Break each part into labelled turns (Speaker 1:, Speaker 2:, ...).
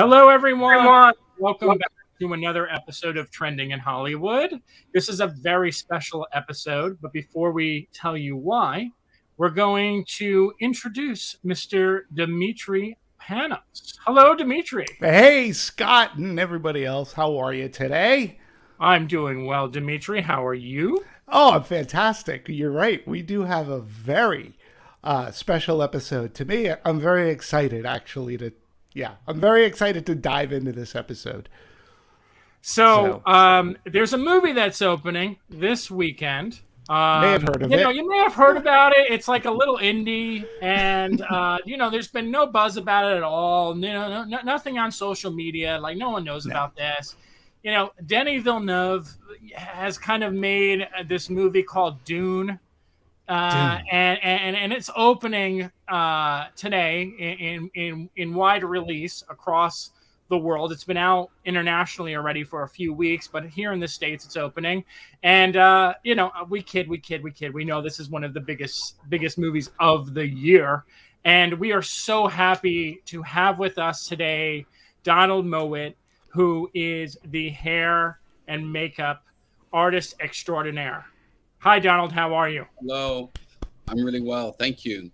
Speaker 1: Hello, everyone. Welcome back to another episode of Trending in Hollywood. This is a very special episode, but before we tell you why, we're going to introduce Mr. Demetri Panos. Hello, Demetri.
Speaker 2: Hey, Scott and everybody else. How are you today?
Speaker 1: I'm doing well, Demetri. How are you?
Speaker 2: Oh, I'm fantastic. You're right. We do have a very special episode. To me, I'm very excited, actually, I'm very excited to dive into this episode.
Speaker 1: So there's a movie that's opening this weekend.
Speaker 2: May have heard of it.
Speaker 1: You may have heard about it. It's like a little indie, and there's been no buzz about it at all. Nothing on social media. Like no one knows about this. Denis Villeneuve has kind of made this movie called Dune, and it's opening today in wide release across the world. It's been out internationally already for a few weeks, but here in the States it's opening. And we kid. We know this is one of the biggest movies of the year, and we are so happy to have with us today Donald Mowat, who is the hair and makeup artist extraordinaire. Hi, Donald. How are you?
Speaker 3: Hello. I'm really well. Thank you.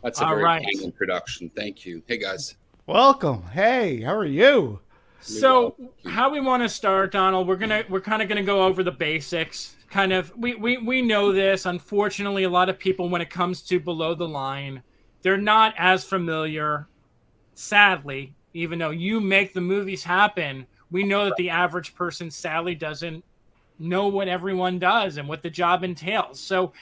Speaker 3: That's a very kind introduction. Thank you. Hey, guys.
Speaker 2: Welcome. Hey, how are you?
Speaker 1: So, how we want to start, Donald? We're kind of gonna go over the basics. Kind of, we know this. Unfortunately, a lot of people, when it comes to below the line, they're not as familiar. Sadly, even though you make the movies happen, we know that the average person sadly doesn't know what everyone does and what the job entails. So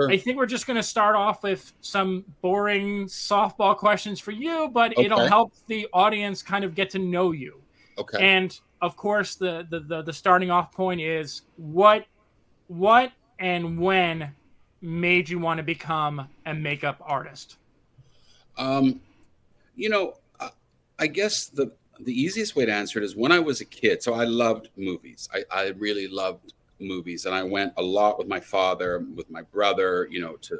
Speaker 1: I think we're just going to start off with some boring softball questions for you, but it'll help the audience kind of get to know you.
Speaker 3: Okay.
Speaker 1: And of course, the starting off point is what and when made you want to become a makeup artist?
Speaker 3: I guess the easiest way to answer it is when I was a kid. So I loved movies. I really loved movies. And I went a lot with my father, with my brother, to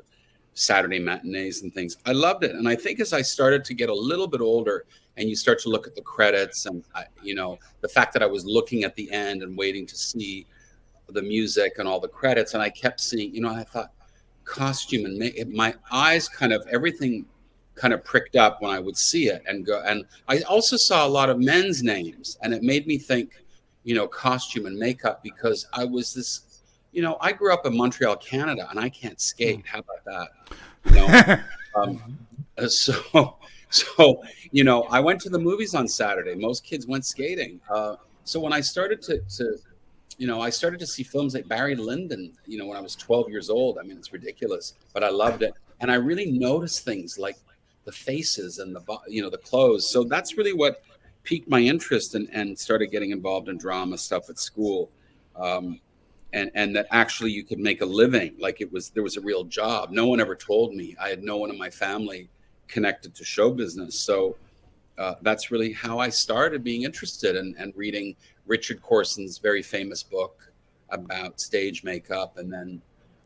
Speaker 3: Saturday matinees and things. I loved it. And I think as I started to get a little bit older and you start to look at the credits and, the fact that I was looking at the end and waiting to see the music and all the credits. And I kept seeing, I thought costume and my eyes everything kind of pricked up when I would see it and go. And I also saw a lot of men's names, and it made me think, costume and makeup, because I was this, I grew up in Montreal, Canada, and I can't skate. How about that? So I went to the movies on Saturday. Most kids went skating. So when I started I started to see films like Barry Lyndon, when I was 12 years old. I mean, it's ridiculous, but I loved it. And I really noticed things like the faces and the clothes. So that's really what piqued my interest and started getting involved in drama stuff at school. And that actually you could make a living. Like there was a real job. No one ever told me. I had no one in my family connected to show business. So that's really how I started being interested and reading Richard Corson's very famous book about stage makeup. And then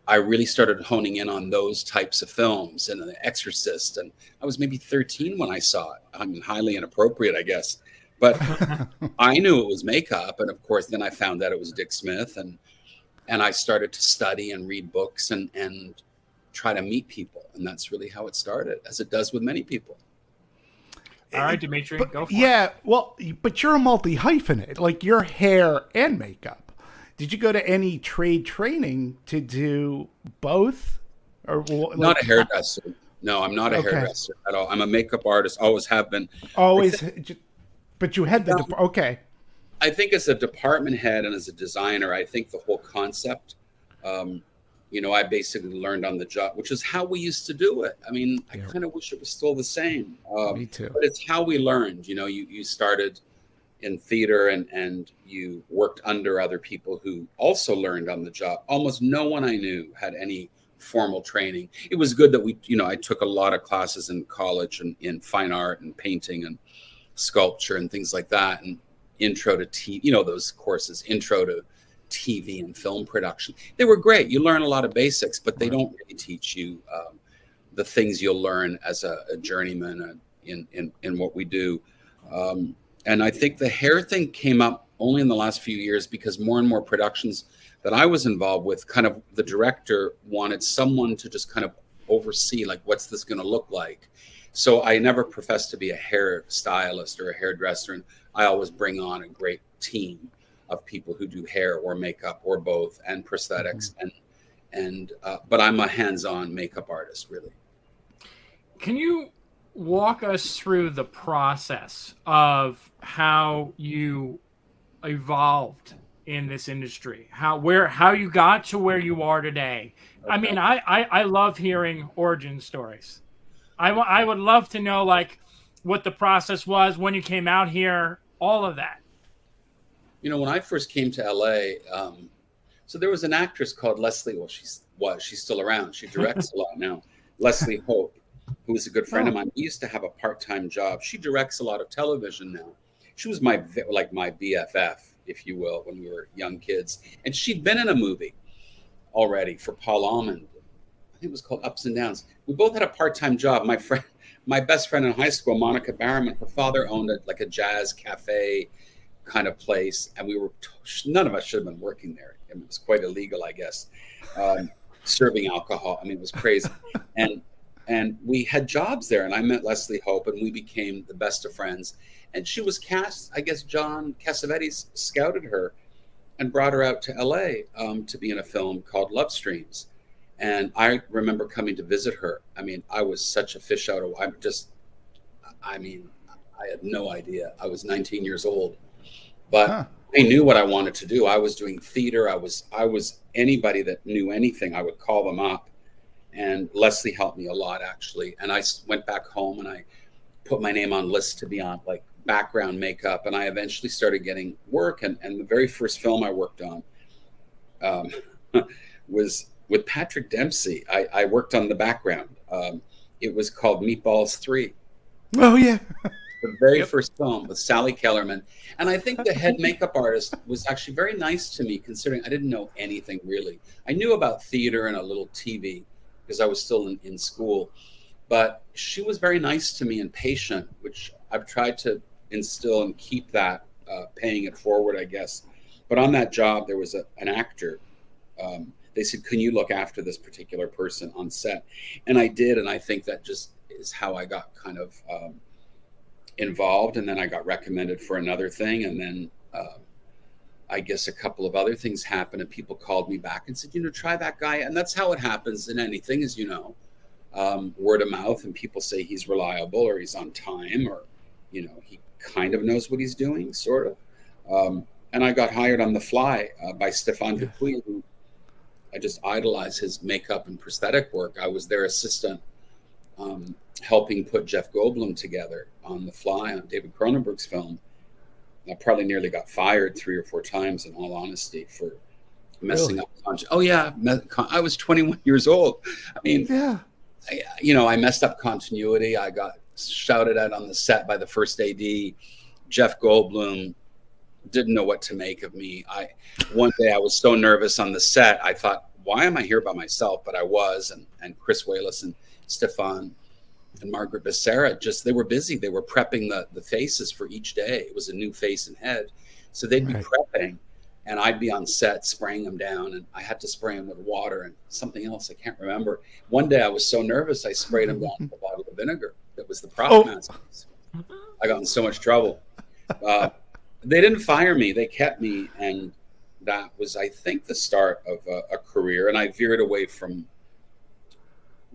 Speaker 3: I really started honing in on those types of films and The Exorcist. And I was maybe 13 when I saw it. I mean, highly inappropriate, I guess. But I knew it was makeup. And of course, then I found out it was Dick Smith. And I started to study and read books and try to meet people. And that's really how it started, as it does with many people.
Speaker 1: All right, Demetri, go for it.
Speaker 2: Yeah, well, but you're a multi-hyphenate, like you're hair and makeup. Did you go to any trade training to do both? Or
Speaker 3: not a hairdresser. No, I'm not a hairdresser at all. I'm a makeup artist. Always have been.
Speaker 2: Always, but you had the okay.
Speaker 3: I think as a department head and as a designer, I think the whole concept, I basically learned on the job, which is how we used to do it. I mean, I kind of wish it was still the same.
Speaker 2: Me too.
Speaker 3: But it's how we learned. You started in theater and you worked under other people who also learned on the job. Almost no one I knew had any formal training. It was good that I took a lot of classes in college and in fine art and painting and sculpture and things like that. And intro to TV, those courses, intro to TV and film production. They were great. You learn a lot of basics, but they don't really teach you the things you'll learn as a journeyman in what we do. And I think the hair thing came up only in the last few years because more and more productions that I was involved with, kind of the director wanted someone to just kind of oversee, like, what's this going to look like? So I never professed to be a hair stylist or a hairdresser. And I always bring on a great team of people who do hair or makeup or both, and prosthetics. But I'm a hands-on makeup artist, really.
Speaker 1: Can you walk us through the process of how you evolved in this industry, how you got to where you are today? Okay. I mean, I love hearing origin stories. I would love to know, like, what the process was when you came out here, all of that.
Speaker 3: You know, when I first came to LA, so there was an actress called Leslie. Well, she's still around. She directs a lot now. Leslie Hope, who was a good friend of mine. We used to have a part-time job. She directs a lot of television now. She was my BFF, if you will, when we were young kids. And she'd been in a movie already for Paul Almond. I think it was called Ups and Downs. We both had a part-time job. My best friend in high school, Monica Barrowman, her father owned a jazz cafe kind of place, and none of us should have been working there. I mean, it was quite illegal, I guess, serving alcohol. I mean, it was crazy. And we had jobs there, and I met Leslie Hope, and we became the best of friends. And she was cast, I guess John Cassavetes scouted her and brought her out to LA to be in a film called Love Streams. And I remember coming to visit her. I mean, I was such a fish out of water. I had no idea. I was 19 years old, but I knew what I wanted to do. I was doing theater. I was anybody that knew anything, I would call them up. And Leslie helped me a lot, actually. And I went back home and I put my name on lists to be on, like, background makeup. And I eventually started getting work. And the very first film I worked on was with Patrick Dempsey. I worked on the background. It was called Meatballs 3.
Speaker 2: Oh, yeah.
Speaker 3: The very first film with Sally Kellerman. And I think the head makeup artist was actually very nice to me, considering I didn't know anything really. I knew about theater and a little TV because I was still in school. But she was very nice to me and patient, which I've tried to instill and keep that, paying it forward, I guess. But on that job, there was an actor. They said, can you look after this particular person on set? And I did. And I think that just is how I got kind of involved. And then I got recommended for another thing. And then I guess a couple of other things happened and people called me back and said, try that guy. And that's how it happens in anything, as you know, word of mouth, and people say he's reliable or he's on time or, he kind of knows what he's doing, sort of. And I got hired on the fly by Stéphane Dupuis, who I just idolize his makeup and prosthetic work. I was their assistant, helping put Jeff Goldblum together on the fly on David Cronenberg's film. I probably nearly got fired 3 or 4 times, in all honesty, for messing up. Oh yeah, I was 21 years old. I mean, yeah. I messed up continuity. I got shouted at on the set by the first AD. Jeff Goldblum didn't know what to make of me. One day I was so nervous on the set, I thought, why am I here by myself? But I was, and Chris Wallace and Stefan and Margaret Becerra, they were busy. They were prepping the faces for each day. It was a new face and head. So they'd be prepping, and I'd be on set spraying them down, and I had to spray them with water and something else. I can't remember. One day I was so nervous, I sprayed them down with a bottle of vinegar. That was the prop mask. I got in so much trouble. They didn't fire me. They kept me. And that was, I think, the start of a career. And I veered away from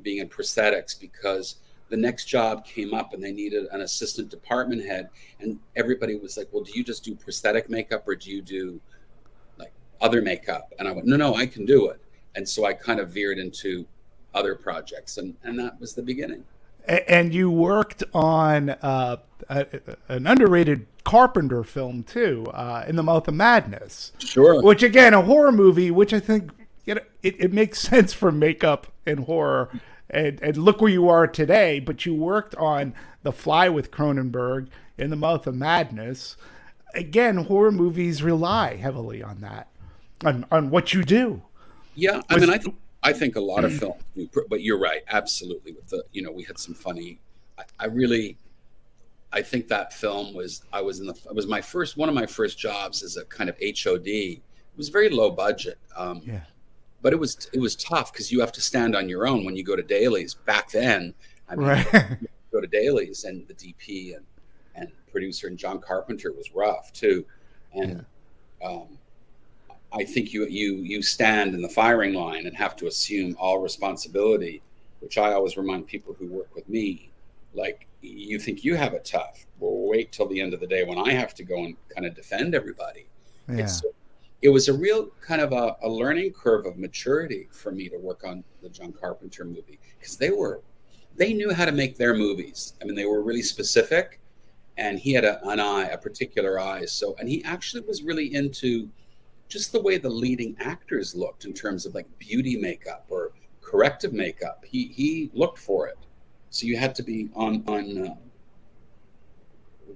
Speaker 3: being in prosthetics because the next job came up and they needed an assistant department head. And everybody was like, well, do you just do prosthetic makeup or do you do like other makeup? And I went, no, I can do it. And so I kind of veered into other projects. And that was the beginning.
Speaker 2: And you worked on an underrated Carpenter film too, In the Mouth of Madness.
Speaker 3: Sure.
Speaker 2: Which again, a horror movie, which I think it makes sense for makeup and horror. And look where you are today. But you worked on The Fly with Cronenberg, In the Mouth of Madness. Again, horror movies rely heavily on that, on what you do.
Speaker 3: Yeah, I think a lot of films do, but you're right, absolutely. With the, we had some funny. I I think that film was, it was one of my first jobs as a kind of HOD. It was very low budget.
Speaker 2: Yeah.
Speaker 3: But it was tough because you have to stand on your own when you go to dailies. Back then, I mean,
Speaker 2: Right.
Speaker 3: you go to dailies, and the DP and producer and John Carpenter was rough too. And I think you stand in the firing line and have to assume all responsibility, which I always remind people who work with me, like, you think you have it tough. Well, wait till the end of the day when I have to go and kind of defend everybody.
Speaker 2: Yeah.
Speaker 3: It was a real kind of a learning curve of maturity for me to work on the John Carpenter movie, because they knew how to make their movies. I mean, they were really specific, and he had a particular eye. So, and he actually was really into just the way the leading actors looked in terms of like beauty makeup or corrective makeup. He looked for it. So you had to be on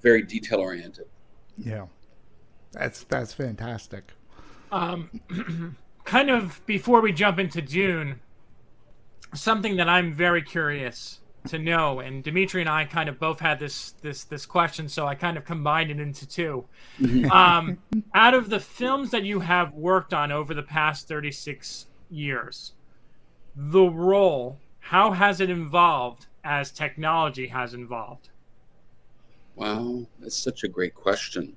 Speaker 3: very detail oriented.
Speaker 2: Yeah. That's fantastic.
Speaker 1: Kind of before we jump into Dune, something that I'm very curious to know, and Dimitri and I kind of both had this question, so I kind of combined it into two. Out of the films that you have worked on over the past 36 years, the role, how has it evolved as technology has evolved?
Speaker 3: Wow, that's such a great question.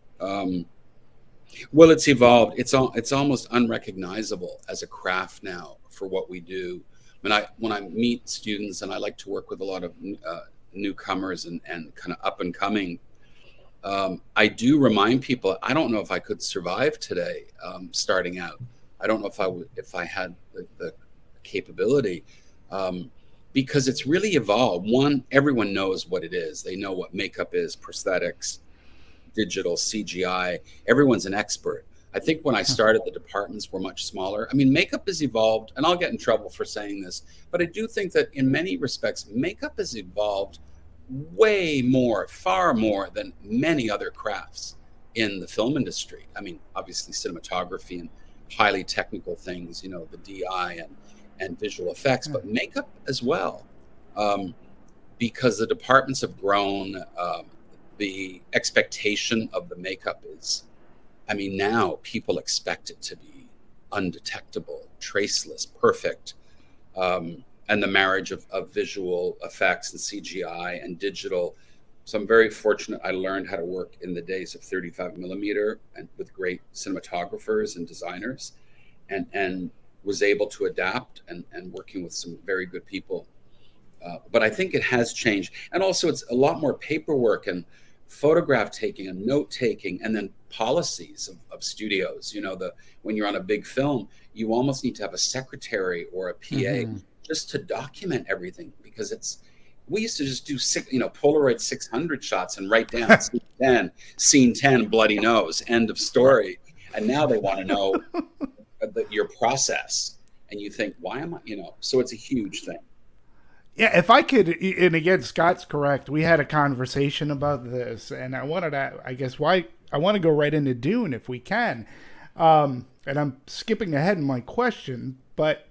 Speaker 3: Well, it's evolved. It's almost unrecognizable as a craft now for what we do. When I meet students, and I like to work with a lot of newcomers and kind of up and coming, I do remind people, I don't know if I could survive today starting out. I don't know if I had the capability, because it's really evolved. One, everyone knows what it is. They know what makeup is, prosthetics, digital, CGI. Everyone's an expert. I think when I started, the departments were much smaller. I mean, makeup has evolved, and I'll get in trouble for saying this, but I do think that in many respects, makeup has evolved way more, far more than many other crafts in the film industry. I mean, obviously cinematography and highly technical things, the DI and visual effects, but makeup as well, because the departments have grown. The expectation of the makeup is, I mean, now people expect it to be undetectable, traceless, perfect. And the marriage of visual effects and CGI and digital. So I'm very fortunate. I learned how to work in the days of 35 millimeter and with great cinematographers and designers, and was able to adapt and working with some very good people. But I think it has changed. And also it's a lot more paperwork and photograph taking and note taking, and then policies of studios. When you're on a big film, you almost need to have a secretary or a PA just to document everything, because we used to just do Polaroid 600 shots and write down scene 10, bloody nose, end of story. And now they want to know your process, and you think, why am I, so it's a huge thing.
Speaker 2: Yeah, if I could, and again, Scott's correct. We had a conversation about this, and I wanted to, I want to go right into Dune if we can. And I'm skipping ahead in my question, but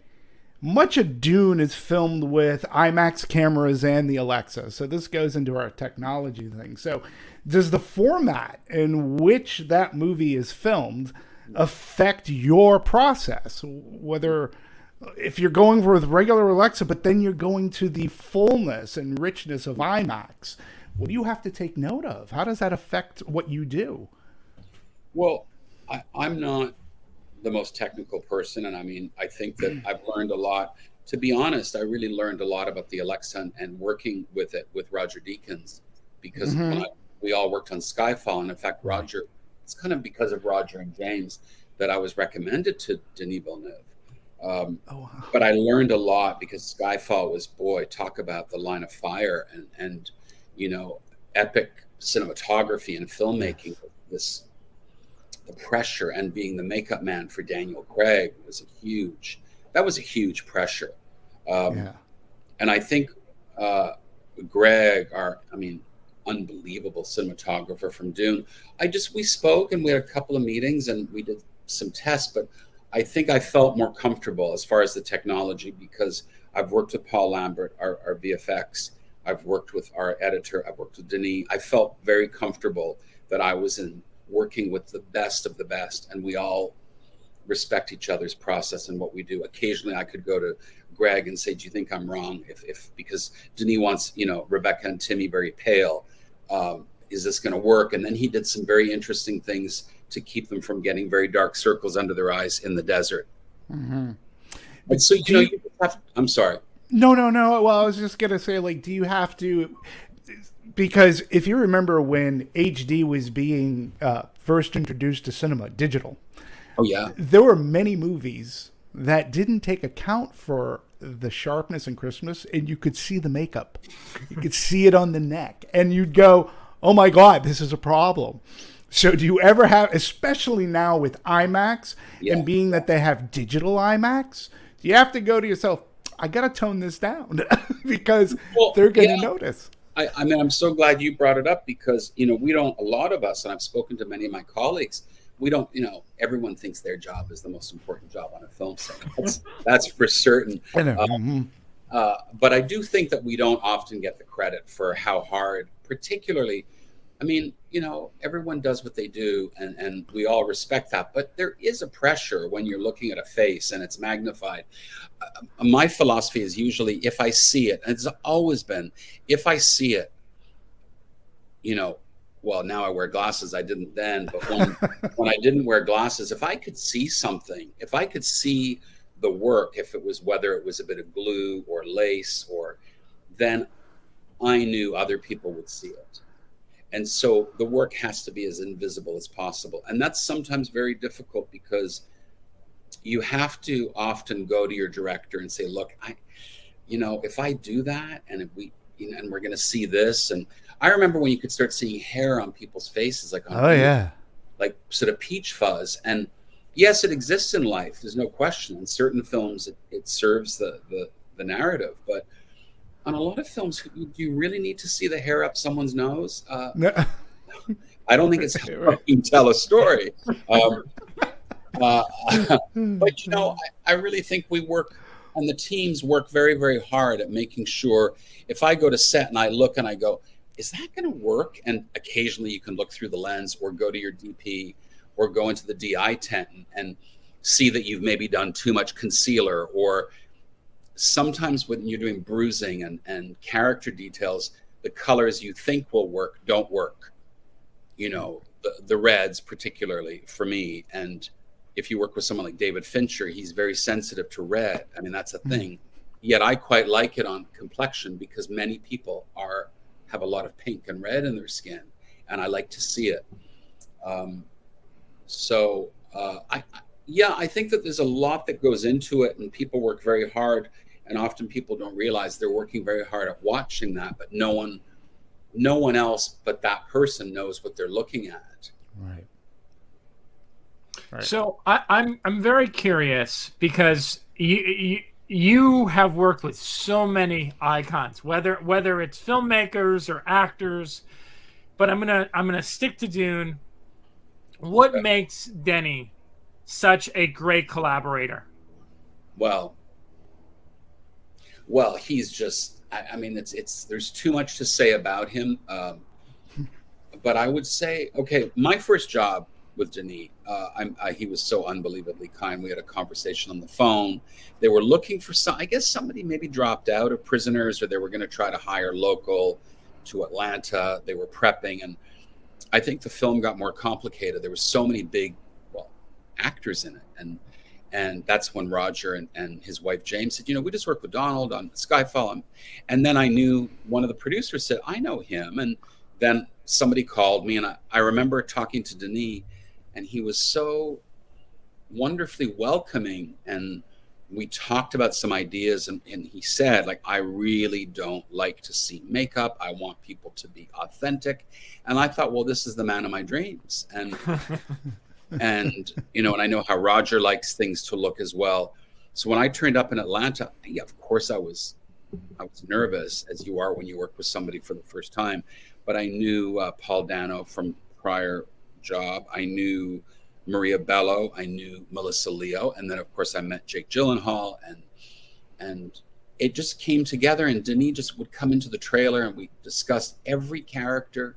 Speaker 2: much of Dune is filmed with IMAX cameras and the Alexa. So this goes into our technology thing. So does the format in which that movie is filmed affect your process? Whether if you're going with regular Alexa, but then you're going to the fullness and richness of IMAX, what do you have to take note of? How does that affect what you do?
Speaker 3: Well, I'm not the most technical person. And I mean, I think that I've learned a lot. To be honest, I really learned a lot about the Alexa and working with it with Roger Deakins, because we all worked on Skyfall. And in fact, Roger, it's kind of because of Roger and James that I was recommended to Denis Villeneuve. But I learned a lot, because Skyfall was, talk about the line of fire and epic cinematography and filmmaking. The pressure, and being the makeup man for Daniel Craig was a huge pressure. And I think Greg, unbelievable cinematographer from Dune, we spoke, and we had a couple of meetings, and we did some tests, but I think I felt more comfortable as far as the technology, because I've worked with Paul Lambert, our VFX. I've worked with our editor. I've worked with Denny. I felt very comfortable that I was working with the best of the best, and we all respect each other's process and what we do. Occasionally, I could go to Greg and say, "Do you think I'm wrong?" If because Denis wants, Rebecca and Timmy very pale. Is this going to work? And then he did some very interesting things to keep them from getting very dark circles under their eyes in the desert.
Speaker 2: Mm-hmm.
Speaker 3: And so, I'm sorry.
Speaker 2: No. Well, I was just going to say, like, do you have to, because if you remember when HD was being first introduced to cinema, digital.
Speaker 3: Oh, yeah.
Speaker 2: There were many movies that didn't take account for the sharpness and crispness, and you could see the makeup. You could see it on the neck, and you'd go, oh my God, this is a problem. So do you ever have, especially now with IMAX, and being that they have digital IMAX, do you have to go to yourself, I got to tone this down because they're going to notice?
Speaker 3: I mean, I'm so glad you brought it up because, a lot of us, and I've spoken to many of my colleagues, we don't, everyone thinks their job is the most important job on a film set. That's for certain.
Speaker 2: I know.
Speaker 3: But I do think that we don't often get the credit for how hard, particularly, I mean, everyone does what they do and we all respect that. But there is a pressure when you're looking at a face and it's magnified. My philosophy is usually if I see it, and it's always been, if I see it, well, now I wear glasses. I didn't then, but when I didn't wear glasses, if I could see something, if I could see the work, whether it was a bit of glue or lace, then I knew other people would see it. And so the work has to be as invisible as possible. And that's sometimes very difficult because you have to often go to your director and say, look, if I do that and and we're going to see this. And I remember when you could start seeing hair on people's faces, like like sort of peach fuzz. And yes, it exists in life. There's no question. In certain films, it serves the narrative. But on a lot of films, do you really need to see the hair up someone's nose?
Speaker 2: No.
Speaker 3: I don't think it's how you tell a story. But I really think we work. And the teams work very, very hard at making sure if I go to set and I look and I go, is that going to work? And occasionally you can look through the lens or go to your DP or go into the DI tent and see that you've maybe done too much concealer. Or sometimes when you're doing bruising and character details, the colors you think will work don't work. The reds particularly for me. And if you work with someone like David Fincher, he's very sensitive to red. I mean, that's a thing. Yet I quite like it on complexion because many people have a lot of pink and red in their skin, and I like to see it. I think that there's a lot that goes into it, and people work very hard, and often people don't realize they're working very hard at watching that, but no one else but that person knows what they're looking at.
Speaker 2: Right.
Speaker 1: So I'm very curious because you have worked with so many icons, whether it's filmmakers or actors, but I'm gonna stick to Dune. What makes Denny such a great collaborator?
Speaker 3: Well, he's just. I mean, it's. There's too much to say about him, but I would say, okay, my first job with Denis, he was so unbelievably kind. We had a conversation on the phone. They were looking for I guess somebody maybe dropped out of Prisoners, or they were going to try to hire local to Atlanta. They were prepping, and I think the film got more complicated. There were so many big, actors in it, and that's when Roger and his wife James said, we just worked with Donald on Skyfall, and then I knew one of the producers said, I know him, and then somebody called me, and I remember talking to Denis. And he was so wonderfully welcoming. And we talked about some ideas. And he said, I really don't like to see makeup. I want people to be authentic. And I thought, well, this is the man of my dreams. And, and I know how Roger likes things to look as well. So when I turned up in Atlanta, of course I was nervous, as you are when you work with somebody for the first time. But I knew Paul Dano from prior job. I knew Maria Bello. I knew Melissa Leo, and then of course I met Jake Gyllenhaal, and it just came together, and Denis just would come into the trailer and we discussed every character,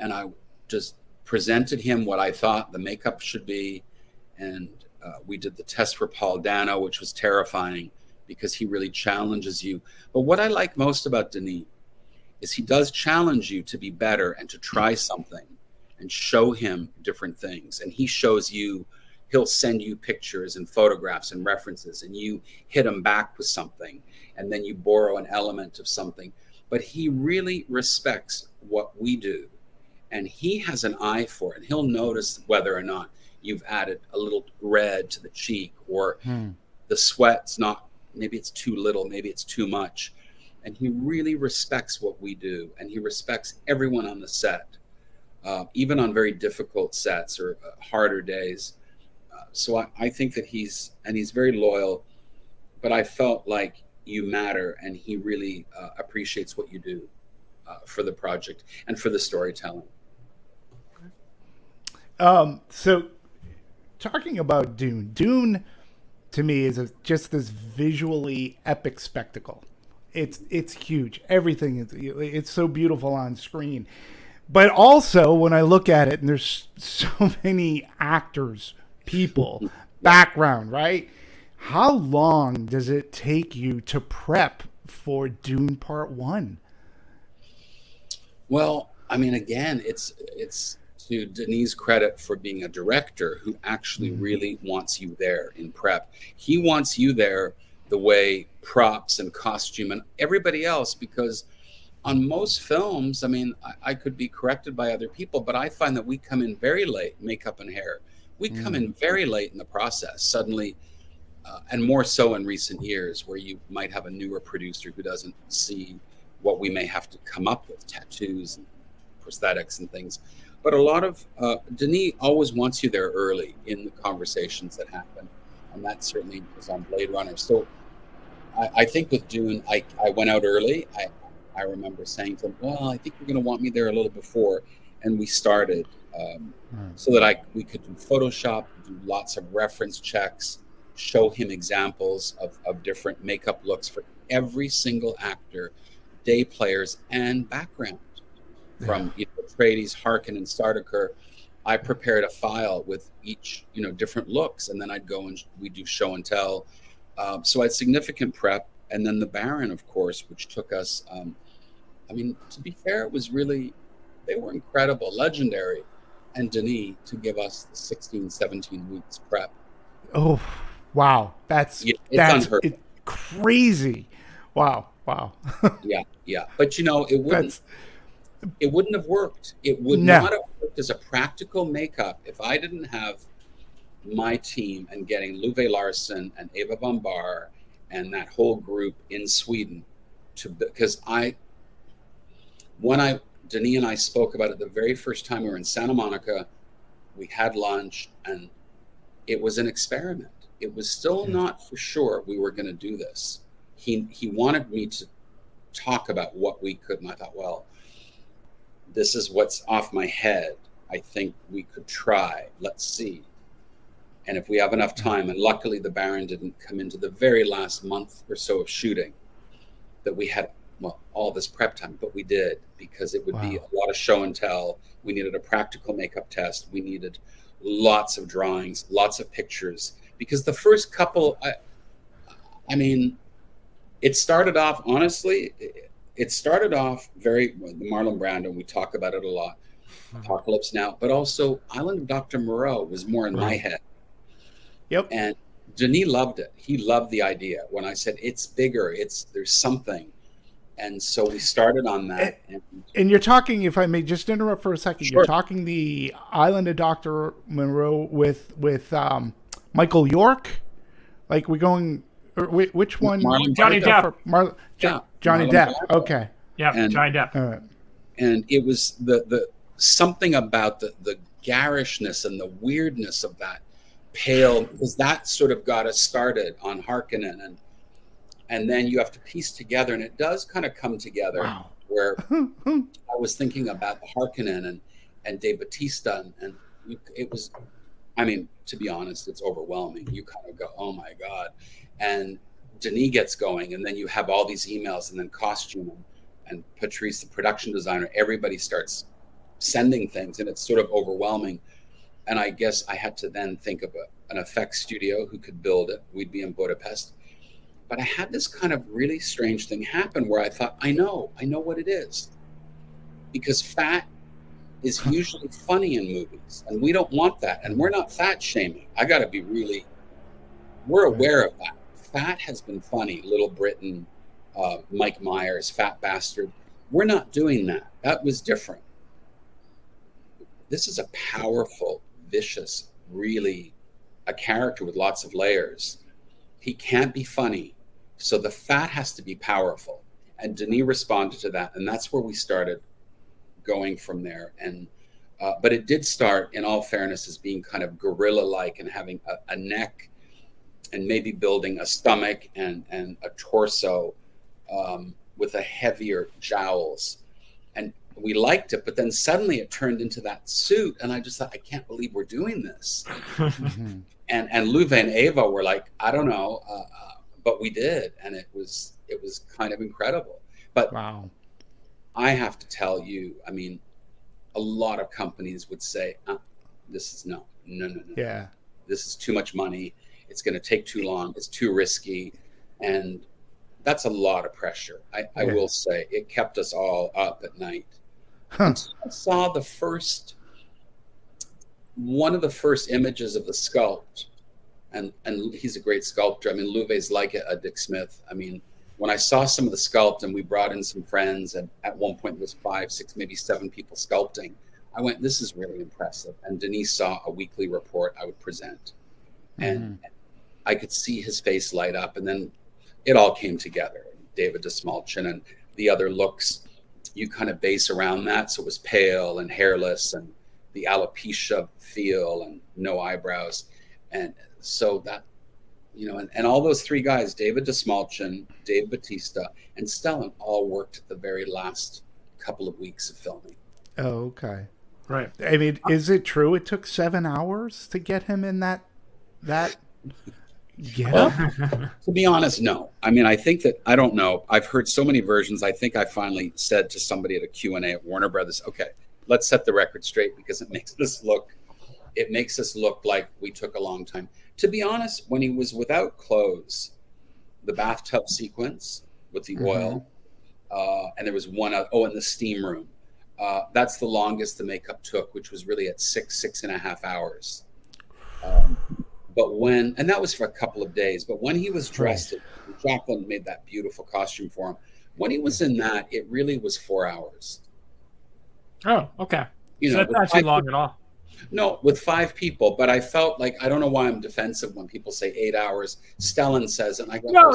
Speaker 3: and I just presented him what I thought the makeup should be. And we did the test for Paul Dano, which was terrifying because he really challenges you. But what I like most about Denis is he does challenge you to be better and to try something and show him different things. And he shows you, he'll send you pictures and photographs and references, and you hit him back with something, and then you borrow an element of something. But he really respects what we do, and he has an eye for it. He'll notice whether or not you've added a little red to the cheek, or the sweat's not, maybe it's too little, maybe it's too much. And he really respects what we do, and he respects everyone on the set, even on very difficult sets or harder days. So I think that he's very loyal, but I felt like you matter, and he really appreciates what you do for the project and for the storytelling.
Speaker 2: So talking about Dune to me is just this visually epic spectacle. It's huge. Everything it's so beautiful on screen. But also when I look at it, and there's so many actors, people, background, right? How long does it take you to prep for Dune Part 1?
Speaker 3: Well, I mean, again, it's to Denis' credit for being a director who actually really wants you there in prep. He wants you there the way props and costume and everybody else, because on most films, I mean, I could be corrected by other people, but I find that we come in very late, makeup and hair. We come in very late in the process, suddenly, and more so in recent years, where you might have a newer producer who doesn't see what we may have to come up with, tattoos and prosthetics and things. But a lot of, Denis always wants you there early in the conversations that happen. And that certainly was on Blade Runner. So I think with Dune, I went out early. I remember saying to him, well, I think you're going to want me there a little before. And we started so that we could do Photoshop, do lots of reference checks, show him examples of different makeup looks for every single actor, day players, and background. From Atreides, Harkonnen, and Sardaukar, I prepared a file with each different looks, and then I'd go and we do show and tell. So I had significant prep, and then the Baron, of course, which took us. I mean, to be fair, it was really, they were incredible, legendary, and Denis to give us the 16, 17 weeks prep.
Speaker 2: Oh, wow, that's crazy. Wow.
Speaker 3: Yeah, but it wouldn't have worked. It would not have worked as a practical makeup if I didn't have my team and getting Luve Larsson and Eva Bombar and that whole group in Sweden because Denis and I spoke about it the very first time we were in Santa Monica. We had lunch, and it was an experiment. It was still not for sure we were going to do this. He wanted me to talk about what we could, and I thought, well, this is what's off my head. I think we could try. Let's see. And if we have enough time, and luckily the Baron didn't come into the very last month or so of shooting, that we had, all this prep time, but we did, because it would be a lot of show and tell. We needed a practical makeup test. We needed lots of drawings, lots of pictures, because the first couple, I mean, it started off, honestly, it started off the Marlon Brando, we talk about it a lot, Apocalypse Now, but also Island of Dr. Moreau was more in my head.
Speaker 2: Yep.
Speaker 3: And Denis loved it. He loved the idea. When I said, it's bigger, there's something. And so we started on that.
Speaker 2: And you're talking, if I may just interrupt for a second,
Speaker 3: Sure.
Speaker 2: You're talking the Island of Dr. Moreau with Michael York? Like we're going, or which one?
Speaker 1: Johnny Depp.
Speaker 2: Johnny Depp. Okay.
Speaker 1: Yeah, Johnny Depp.
Speaker 2: All right.
Speaker 3: And it was the something about the garishness and the weirdness of that pale, because that sort of got us started on Harkonnen, and then you have to piece together, and it does kind of come together. Where I was thinking about the Harkonnen and Dave Bautista, and it was, I mean, to be honest, it's overwhelming. You kind of go, oh my God. And Denis gets going, and then you have all these emails, and then costume and Patrice, the production designer, everybody starts sending things, and it's sort of overwhelming. And I guess I had to then think of an effects studio who could build it. We'd be in Budapest. But I had this kind of really strange thing happen where I thought, I know what it is. Because fat is usually funny in movies, and we don't want that. And we're not fat shaming. I got to be we're aware of that. Fat has been funny. Little Britain, Mike Myers, Fat Bastard. We're not doing that. That was different. This is a powerful, vicious, really a character with lots of layers. He can't be funny. So the fat has to be powerful. And Denis responded to that. And that's where we started going from there. And but it did start, in all fairness, as being kind of gorilla-like and having a neck and maybe building a stomach and a torso with a heavier jowls. And we liked it, but then suddenly it turned into that suit. And I just thought, I can't believe we're doing this. And Luve and Ava were like, I don't know, but we did. And it was kind of incredible. But
Speaker 2: wow.
Speaker 3: I have to tell you, I mean, a lot of companies would say, this is no.
Speaker 2: Yeah.
Speaker 3: This is too much money. It's going to take too long. It's too risky. And that's a lot of pressure. I will say it kept us all up at night.
Speaker 2: Huh.
Speaker 3: I saw one of the first images of the sculpt, and he's a great sculptor. I mean, Louvet's like a Dick Smith. I mean, when I saw some of the sculpt, and we brought in some friends, and at one point there was 5, 6, maybe 7 people sculpting, I went, this is really impressive. And Denis saw a weekly report I would present, and I could see his face light up, and then it all came together. David Desmalchin and the other looks, you kind of base around that. So it was pale and hairless, and the alopecia feel and no eyebrows. And so that, you know, and all those 3 guys, David Desmalchin, Dave Bautista, and Stellan, all worked at the very last couple of weeks of filming.
Speaker 2: Oh, okay.
Speaker 1: Right.
Speaker 2: I mean, is it true it took 7 hours to get him in that
Speaker 3: Well, to be honest, no. I mean, I think that, I don't know. I've heard so many versions. I think I finally said to somebody at a Q&A at Warner Brothers, okay, let's set the record straight, because it makes us look like we took a long time. To be honest, when he was without clothes, the bathtub sequence with the oil, and there was one, in the steam room. That's the longest the makeup took, which was really at 6.5 hours. But and that was for a couple of days, but when he was dressed, Jacqueline made that beautiful costume for him. When he was in that, it really was 4 hours.
Speaker 1: Oh, okay.
Speaker 3: You
Speaker 1: so
Speaker 3: know,
Speaker 1: that's not too long at all.
Speaker 3: No, with 5 people, but I felt like, I don't know why I'm defensive when people say 8 hours. Stellan says, and I go,
Speaker 1: no,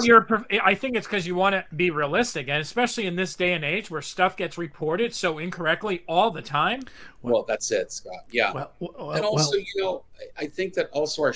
Speaker 1: I think it's because you want to be realistic, and especially in this day and age where stuff gets reported so incorrectly all the time.
Speaker 3: Well, that's it, Scott. Yeah. And also, you know, I think that also our